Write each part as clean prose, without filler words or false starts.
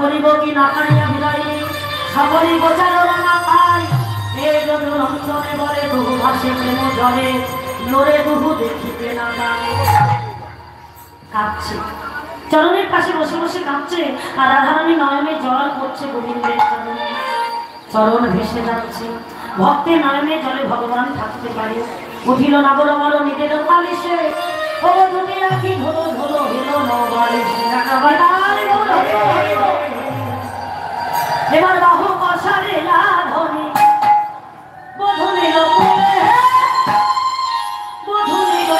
করিব কি না পারিয়া বিলাই সকলই বোঝানো না পাই এই জন্য অন্তরে বলে বহু ভাসে প্রেম জলে নড়ে বহু দেখিতে না পাই। কাঁদছে, চরণের পাশে বসে বসে কাঁদছে, আর রাধারানী নয়নে জল পড়ছে গোবিন্দের চরণে, চরণ ভেসে যাচ্ছে। ভক্তের নয়নে জলে ভগবান থাকতে পারে। উঠিল নাগর বড় নিজের বালিশে, ধরো দুটি রাখি ধরো ধরো হেলো নবালিশে। এবার বাহু বসারে লাধনে বধূ নিল বধূ নিল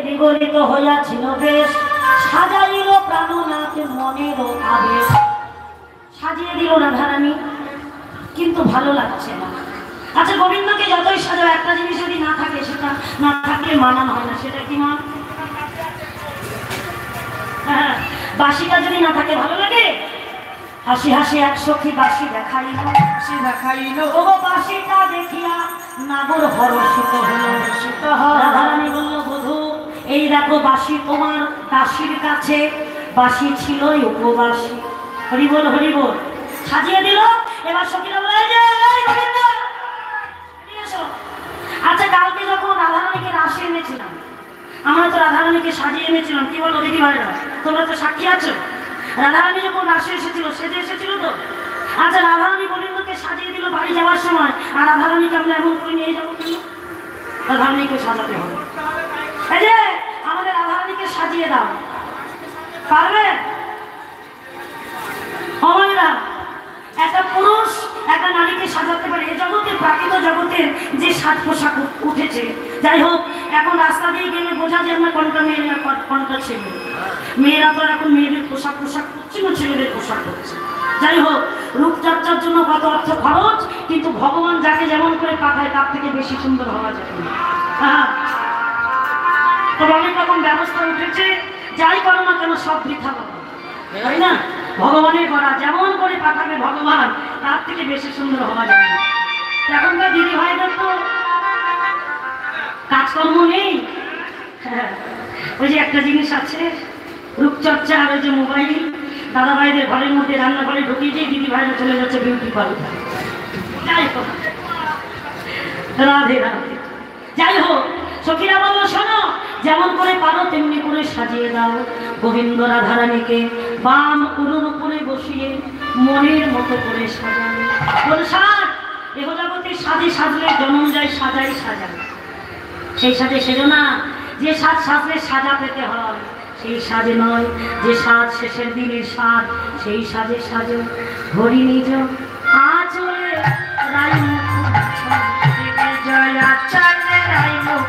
বিগলিত হইয়াছিল বেশ, সাজাইল প্রাণনাথ মনের আবেশ। সাজিয়ে দিল রাধারানী, কিন্তু ভালো লাগছে না। আচ্ছা, গোবিন্দকে যতই সাজাও একটা জিনিস যদি না থাকে, সেটা না থাকলে মানান হয় না। সেটা কি মা? হ্যাঁ, বাঁশিটা যদি না থাকে ভালো লাগে? হাসি হাসি এক সখী বাঁশি দেখাইল, সে দেখাইল ও বাঁশিটা দেখিয়া নাগর হরষিত হল। রাধারানী বলল, বধূ এই দেখো বাঁশি তোমার দাসীর কাছে, বাঁশি ছিল উপবাসী। হরি বল হরি বল। সাজিয়ে দিল। এবার সখীরা বলে, আচ্ছা কালকে যখন রাধারানীকে রাশি এনেছিলাম, আমরা তো রাধারানীকে সাজিয়ে এনেছিলাম, কি বলো দিদি ভাইরা, তোমরা তো সাক্ষী আছো। রাধারানী যখন রাশি এসেছিল, সেজে এসেছিল তো। আচ্ছা, রাধারানী গোবিন্দকে সাজিয়ে দিল বাড়ি যাওয়ার সময়, আর রাধারানীকে আমরা এমন করে নিয়ে যাবো কেন? রাধারানীকে সাজাতে হবে। এই যে আমাদের রাধারানীকে সাজিয়ে দাও, পারবে? হমায়রা একটা পুরুষ একটা নারীকে সাজাতে পারে। এই জগতের প্রাকৃত জগতের যে সাজ পোশাক উঠেছে, যাই হোক, এখন রাস্তা দিয়ে গেলে বোঝা যায় না কোনটা মেয়ে না কোনটা ছেলে। মেয়েরা তো এখন মেয়েদের পোশাক করছে না, ছেলেদের পোশাক করছে। যাই হোক, রূপচর্চার জন্য কত অর্থ খরচ, কিন্তু ভগবান যাকে যেমন করে পাঠায় তার থেকে বেশি সুন্দর হওয়া যায় না। হ্যাঁ, তো অনেক রকম ব্যবস্থা উঠেছে। যাই করো না কেন সব বৃথা পাবে, তাই না? ভগবানের করা যেমন করে পাঠাবে ভগবান, তার থেকে বেশি সুন্দর হওয়া যায় না। এখনকার দিদি ভাইদের তো কাজকর্ম নেই। ওই যে একটা জিনিস আছে, রূপচর্চা, আর ওই যে মোবাইল। দাদা ভাইদের ঘরের মধ্যে রান্নাঘরে ঢুকিয়ে দিয়ে দিদি ভাইরা চলে যাচ্ছে বিউটি পার্লার। যাই হোক, রাধে রাধে। যাই হোক, সখীরা বলল, শোনো, যেমন করে পারো তেমনি করে সাজিয়ে দাও গোবিন্দ রাধারানীকে। বাম উরুর উপরে বসিয়ে মনের মতো করে সাজানো। বল সাজ, এহ জগতে সাজে সাজলে জন্ম যায় সাজাই সাজা। সেই সাজে সেজো না, যে সাজ সাজলে সাজা পেতে হয় সেই সাজে নয়, যে সাজ শেষের দিনের সাজ সেই সাজে সাজো। হরি নিজ আচলে রাই জয়া চলে রাই মুখ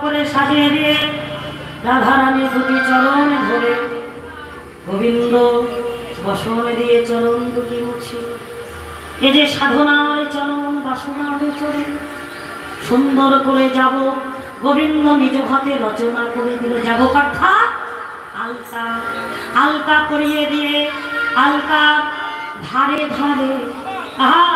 গোপালে, সাজিয়ে দিয়ে রাধারানী দুটি চরণ ধরে গোবিন্দ বসন দিয়ে চরণ দুটি মুছে। এ যে সাধনায় চরণ বাসনায় চলে, সুন্দর করে যাব গোবিন্দ নিজ হাতে রচনা করে দিল। যাব কথা আলতা, আলতা করিয়ে দিয়ে আলতা ধারে ধারে, আহা